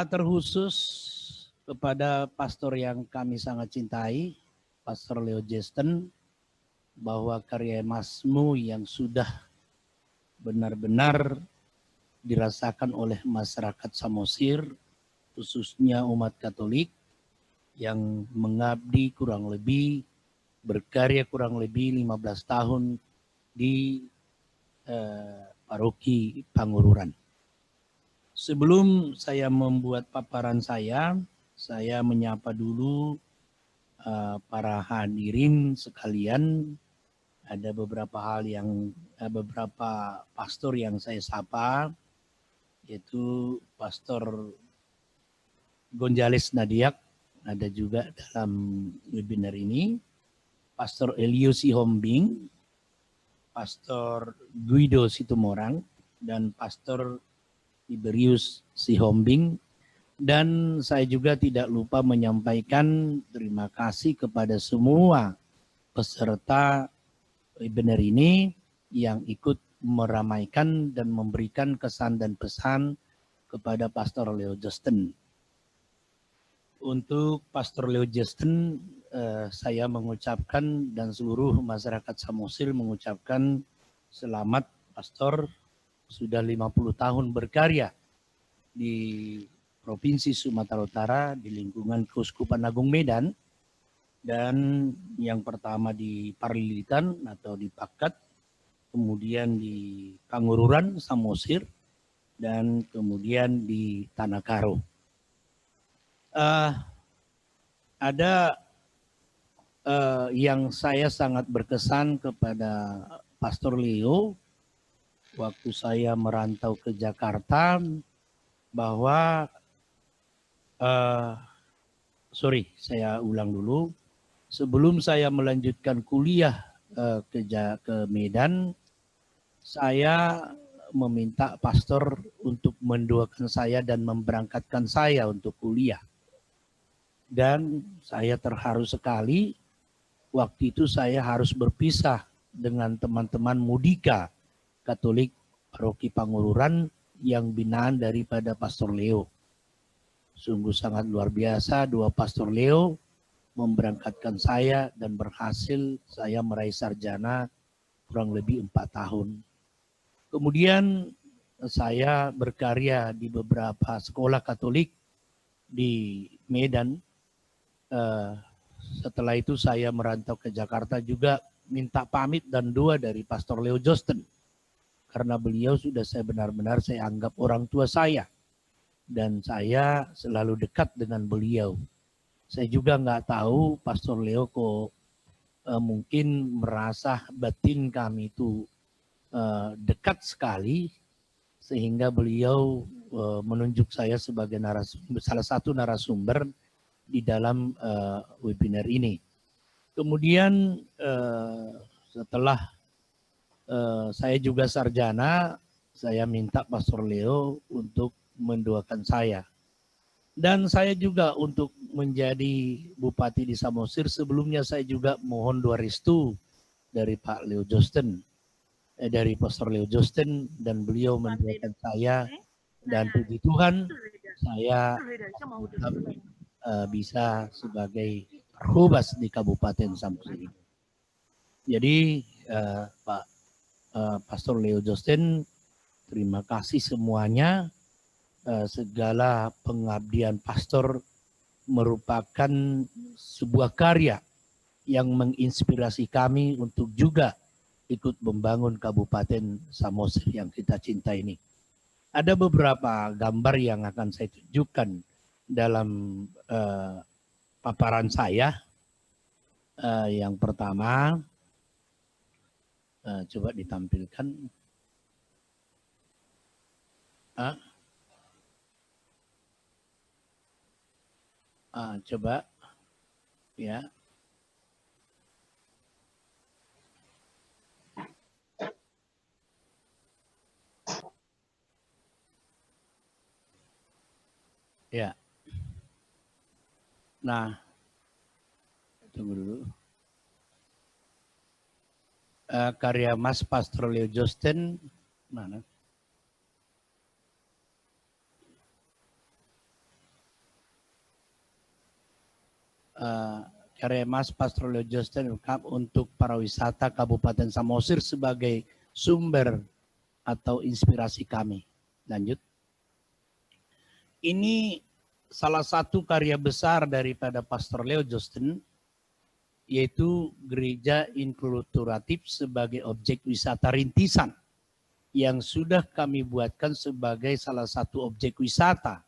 Terkhusus kepada pastor yang kami sangat cintai, Pastor Leo Justin, bahwa karya Masmu yang sudah benar-benar dirasakan oleh masyarakat Samosir, khususnya umat Katolik, yang mengabdi kurang lebih, berkarya kurang lebih 15 tahun di Paroki Pangururan. Sebelum saya membuat paparan saya menyapa dulu para hadirin sekalian. Ada beberapa beberapa pastor yang saya sapa, yaitu Pastor Gonzales Nadiak, ada juga dalam webinar ini, Pastor Elio Sihombing, Pastor Guido Situmorang, dan Pastor Tiberius Sihombing. Dan saya juga tidak lupa menyampaikan terima kasih kepada semua peserta webinar ini yang ikut meramaikan dan memberikan kesan dan pesan kepada Pastor Leo Justin. Untuk Pastor Leo Justin, saya mengucapkan dan seluruh masyarakat Samosir mengucapkan selamat Pastor, sudah 50 tahun berkarya di Provinsi Sumatera Utara di lingkungan Keuskupan Agung Medan, dan yang pertama di Parlilitan atau di Pakat, kemudian di Pangururan, Samosir, dan kemudian di Tanah Karo. Ada yang saya sangat berkesan kepada Pastor Leo waktu saya merantau ke Jakarta, bahwa saya ulang dulu. Sebelum saya melanjutkan kuliah ke Medan, saya meminta pastor untuk mendoakan saya dan memberangkatkan saya untuk kuliah. Dan saya terharu sekali, waktu itu saya harus berpisah dengan teman-teman Mudika Katolik Paroki Pangururan yang binaan daripada Pastor Leo. Sungguh sangat luar biasa, dua Pastor Leo memberangkatkan saya dan berhasil saya meraih sarjana kurang lebih 4 tahun. Kemudian saya berkarya di beberapa sekolah Katolik di Medan. Setelah itu saya merantau ke Jakarta juga minta pamit dan doa dari Pastor Leo Justin. Karena beliau sudah benar-benar saya anggap orang tua saya. Dan saya selalu dekat dengan beliau. Saya juga nggak tahu Pastor Leo kok mungkin merasa batin kami itu dekat sekali. Sehingga beliau menunjuk saya sebagai salah satu narasumber di dalam webinar ini. Kemudian setelah saya juga sarjana, saya minta Pastor Leo untuk mendoakan saya. Dan saya juga untuk menjadi bupati di Samosir, sebelumnya saya juga mohon doa restu dari Pak Leo Justin, dari Pastor Leo Justin, dan beliau mendoakan saya, dan puji Tuhan saya bisa sebagai Hubas di Kabupaten Samosir. Jadi Pak Pastor Leo Justin, terima kasih semuanya. Segala pengabdian pastor merupakan sebuah karya yang menginspirasi kami untuk juga ikut membangun Kabupaten Samosir yang kita cinta ini. Ada beberapa gambar yang akan saya tunjukkan dalam paparan saya. Yang pertama, coba ditampilkan. Coba ya. Ya. Nah, tunggu dulu. Karya Mas Pastor Leo Josten mana? Karya Mas Pastor Leo Josten untuk para wisata Kabupaten Samosir sebagai sumber atau inspirasi kami. Lanjut. Ini salah satu karya besar daripada Pastor Leo Josten, yaitu Gereja Inkulturatif sebagai objek wisata rintisan yang sudah kami buatkan sebagai salah satu objek wisata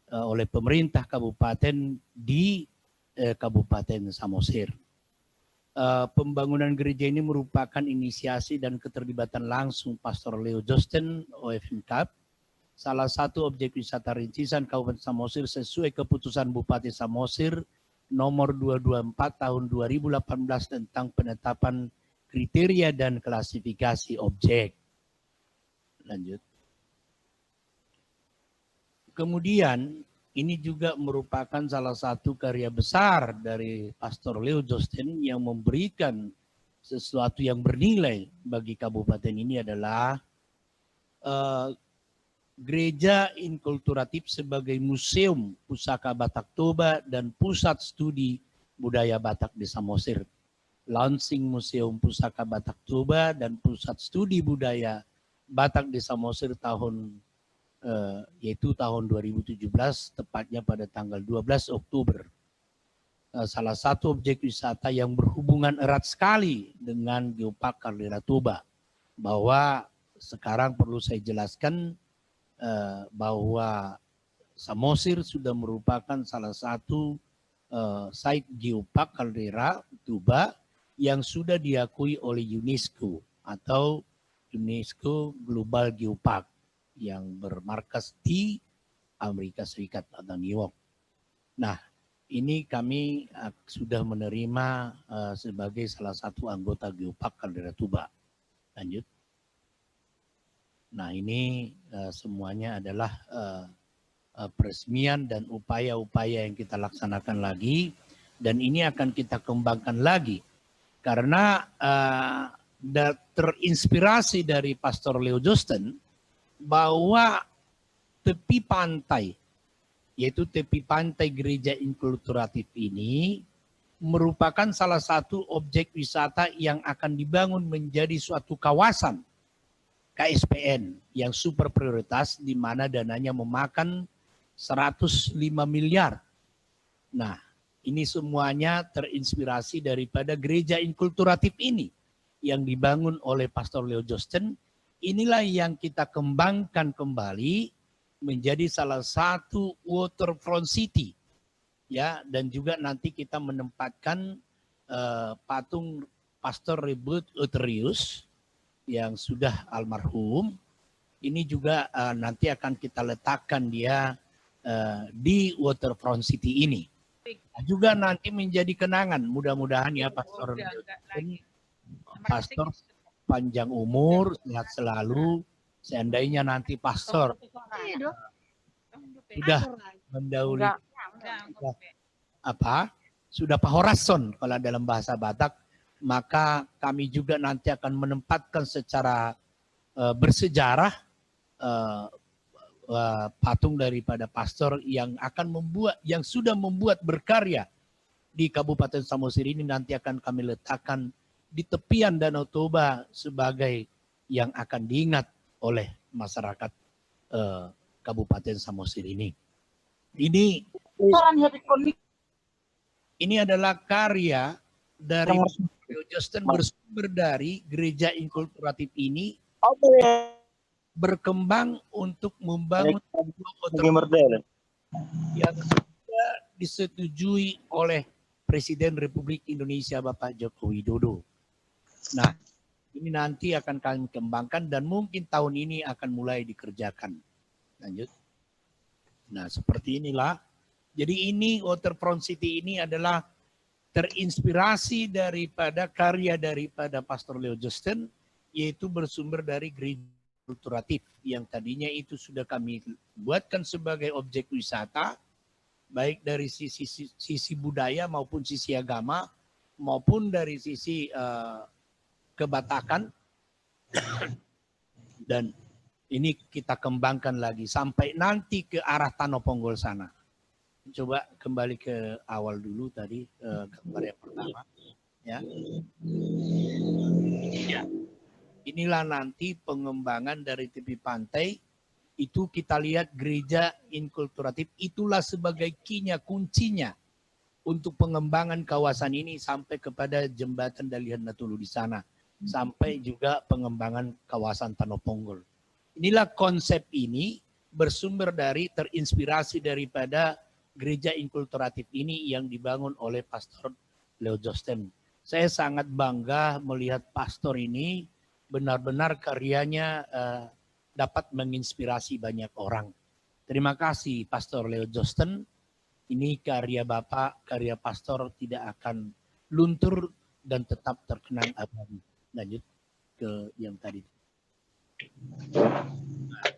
oleh pemerintah kabupaten di Kabupaten Samosir. Pembangunan gereja ini merupakan inisiasi dan keterlibatan langsung Pastor Leo Josten OFMKAP, salah satu objek wisata rintisan Kabupaten Samosir sesuai keputusan Bupati Samosir nomor 224 tahun 2018 tentang penetapan kriteria dan klasifikasi objek. Lanjut. Kemudian ini juga merupakan salah satu karya besar dari Pastor Leo Josten yang memberikan sesuatu yang bernilai bagi kabupaten ini adalah Gereja Inkulturatif sebagai museum pusaka Batak Toba dan pusat studi budaya Batak di Samosir. Launching Museum Pusaka Batak Toba dan pusat studi budaya Batak di Samosir yaitu tahun 2017, tepatnya pada tanggal 12 Oktober. Salah satu objek wisata yang berhubungan erat sekali dengan Geopark Kaldera Toba. Bahwa sekarang perlu saya jelaskan bahwa Samosir sudah merupakan salah satu site Geopark Kaldera Toba yang sudah diakui oleh UNESCO atau UNESCO Global Geopark yang bermarkas di Amerika Serikat atau New York. Nah, ini kami sudah menerima sebagai salah satu anggota Geopark Kaldera Toba. Lanjut. Nah, ini semuanya adalah peresmian dan upaya-upaya yang kita laksanakan lagi, dan ini akan kita kembangkan lagi karena terinspirasi dari Pastor Leo Josten bahwa tepi pantai, yaitu tepi pantai Gereja Inkulturatif ini merupakan salah satu objek wisata yang akan dibangun menjadi suatu kawasan KSPN yang super prioritas di mana dananya memakan 105 miliar. Nah, ini semuanya terinspirasi daripada Gereja Inkulturatif ini yang dibangun oleh Pastor Leo Josten. Inilah yang kita kembangkan kembali menjadi salah satu waterfront city, ya, dan juga nanti kita menempatkan patung Pastor Rebut Euterius yang sudah almarhum. Ini juga nanti akan kita letakkan dia di waterfront city ini. Juga nanti menjadi kenangan, mudah-mudahan ya Pastor panjang umur, sehat selalu. Seandainya nanti Pastor sudah mendahului sudah pahorason kalau dalam bahasa Batak, maka kami juga nanti akan menempatkan secara bersejarah patung daripada Pastor yang akan yang sudah membuat berkarya di Kabupaten Samosir ini. Nanti akan kami letakkan di tepian Danau Toba sebagai yang akan diingat oleh masyarakat Kabupaten Samosir ini. Ini adalah karya dari Leo Justin bersumber dari gereja inkulturatif ini berkembang untuk membangun yang sudah disetujui oleh Presiden Republik Indonesia Bapak Joko Widodo. Nah, ini nanti akan kami kembangkan dan mungkin tahun ini akan mulai dikerjakan. Lanjut. Nah, seperti inilah. Jadi ini Waterfront City ini adalah terinspirasi daripada karya daripada Pastor Leo Justin, yaitu bersumber dari gereja kulturatif yang tadinya itu sudah kami buatkan sebagai objek wisata, baik dari sisi budaya maupun sisi agama, maupun dari sisi kebatakan. Dan ini kita kembangkan lagi sampai nanti ke arah Tanoponggol sana. Coba kembali ke awal dulu tadi, gambar yang pertama. Ya. Ya. Inilah nanti pengembangan dari tepi pantai. Itu kita lihat gereja inkulturatif. Itulah sebagai kuncinya untuk pengembangan kawasan ini sampai kepada jembatan Dalihan Natulu di sana. Sampai juga pengembangan kawasan Tanoponggol. Inilah konsep ini bersumber dari terinspirasi daripada gereja inkulturatif ini yang dibangun oleh Pastor Leo Justin. Saya sangat bangga melihat pastor ini benar-benar karyanya dapat menginspirasi banyak orang. Terima kasih Pastor Leo Justin. Ini karya Bapak, karya pastor tidak akan luntur dan tetap terkenang abadi. Lanjut ke yang tadi. Nah,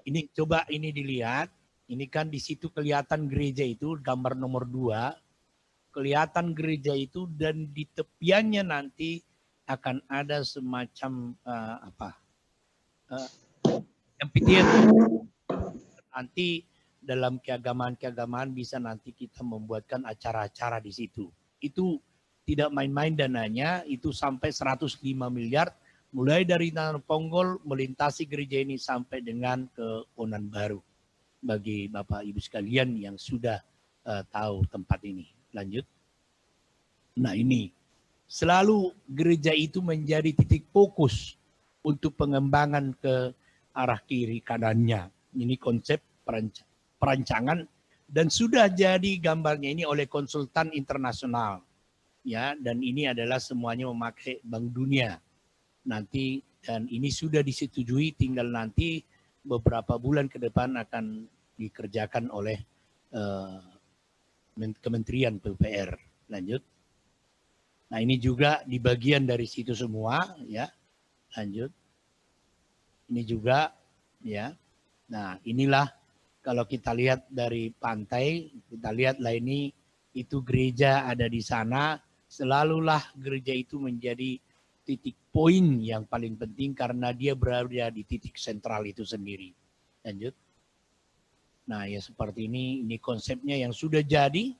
ini coba ini dilihat. Ini kan di situ kelihatan gereja itu, gambar nomor 2. Kelihatan gereja itu dan di tepiannya nanti akan ada semacam amphitheater. Nanti dalam keagamaan bisa nanti kita membuatkan acara-acara di situ. Itu tidak main-main dananya, itu sampai 105 miliar. Mulai dari Tanoponggol melintasi gereja ini sampai dengan ke Onan Baru. Bagi Bapak Ibu sekalian yang sudah tahu tempat ini. Lanjut. Nah ini, selalu gereja itu menjadi titik fokus untuk pengembangan ke arah kiri kanannya. Ini konsep perancangan dan sudah jadi gambarnya ini oleh konsultan internasional. Ya, dan ini adalah semuanya memakai Bank Dunia. Nanti dan ini sudah disetujui, tinggal nanti beberapa bulan ke depan akan dikerjakan oleh Kementerian PUPR. Lanjut. Nah ini juga di bagian dari situ semua, ya. Lanjut. Ini juga, ya. Nah inilah kalau kita lihat dari pantai, kita lihatlah ini itu gereja ada di sana. Selalulah gereja itu menjadi titik poin yang paling penting karena dia berada di titik sentral itu sendiri. Lanjut. Nah ya seperti ini konsepnya yang sudah jadi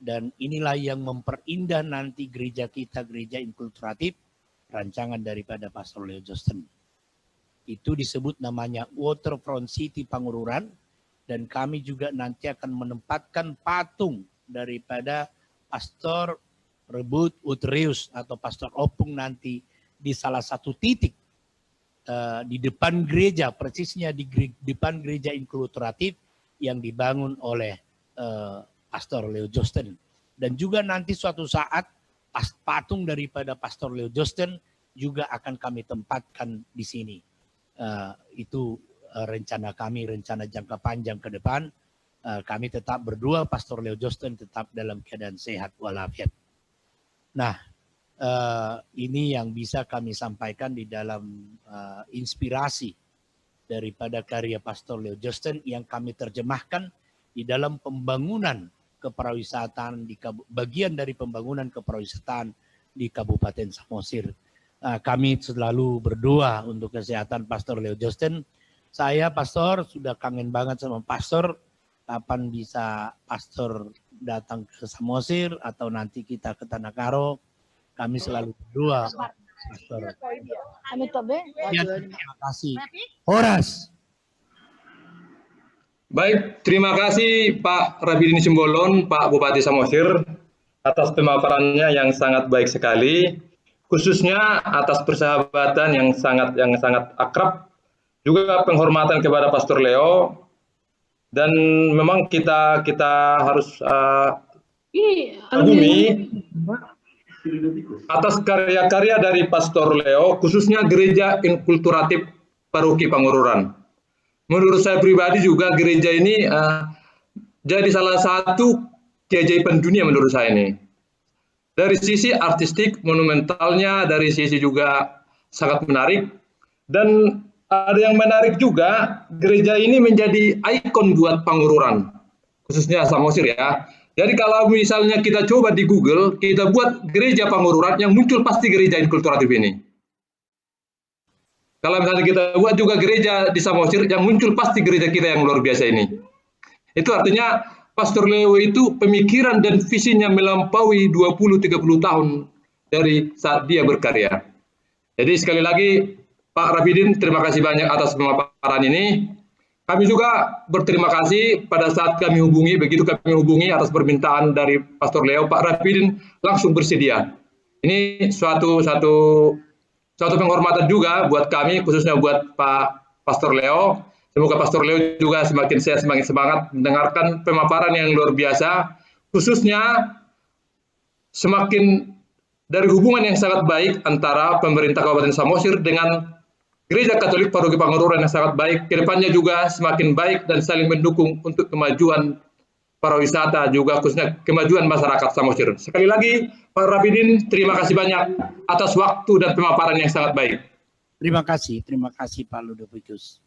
dan inilah yang memperindah nanti gereja kita, gereja inkulturatif, rancangan daripada Pastor Leo Justin. Itu disebut namanya Waterfront City Pangururan dan kami juga nanti akan menempatkan patung daripada Pastor Rebut Utreus atau Pastor Opung nanti di salah satu titik di depan gereja, persisnya di depan gereja inkulturatif yang dibangun oleh Pastor Leo Justin. Dan juga nanti suatu saat patung daripada Pastor Leo Justin juga akan kami tempatkan di sini. Itu rencana kami, rencana jangka panjang ke depan. Kami tetap berdua, Pastor Leo Justin tetap dalam keadaan sehat walafiat. Nah, ini yang bisa kami sampaikan di dalam inspirasi daripada karya Pastor Leo Justin yang kami terjemahkan di dalam pembangunan kepariwisataan di bagian dari pembangunan kepariwisataan di Kabupaten Samosir. Kami selalu berdoa untuk kesehatan Pastor Leo Justin. Saya Pastor sudah kangen banget sama Pastor. Kapan bisa Pastor datang ke Samosir atau nanti kita ke Tanah Karo, kami selalu berdoa. Pastor. Ya, terima kasih. Horas. Baik, terima kasih Pak Rabidin Simbolon, Pak Bupati Samosir. atas pemaparannya yang sangat baik sekali, khususnya atas persahabatan yang sangat akrab, juga penghormatan kepada Pastor Leo, dan memang kita harus kagumi atas karya-karya dari Pastor Leo, khususnya gereja inkulturatif Paroki Pangururan. Menurut saya pribadi juga gereja ini jadi salah satu keajaiban dunia menurut saya ini. Dari sisi artistik, monumentalnya, dari sisi juga sangat menarik. Dan ada yang menarik juga, gereja ini menjadi ikon buat Pangururan, khususnya Samosir ya. Jadi kalau misalnya kita coba di Google, kita buat gereja Pangururan, yang muncul pasti gereja inkulturatif ini. Kalau misalnya kita buat juga gereja di Samosir, yang muncul pasti gereja kita yang luar biasa ini. Itu artinya Pastor Leo itu pemikiran dan visinya melampaui 20-30 tahun dari saat dia berkarya. Jadi sekali lagi Pak Rafidin, terima kasih banyak atas pemaparan ini. Kami juga berterima kasih pada saat kami hubungi, begitu kami hubungi atas permintaan dari Pastor Leo, Pak Rafidin langsung bersedia. Ini suatu penghormatan juga buat kami, khususnya buat Pak Pastor Leo. Semoga Pastor Leo juga semakin sehat, semakin semangat mendengarkan pemaparan yang luar biasa, khususnya semakin dari hubungan yang sangat baik antara pemerintah Kabupaten Samosir dengan Gereja Katolik Paroki Pangururan yang sangat baik. Kedepannya juga semakin baik dan saling mendukung untuk kemajuan pariwisata, juga khususnya kemajuan masyarakat Samosir. Sekali lagi, Pak Rafidin, terima kasih banyak atas waktu dan pemaparan yang sangat baik. Terima kasih Pak Ludovicus.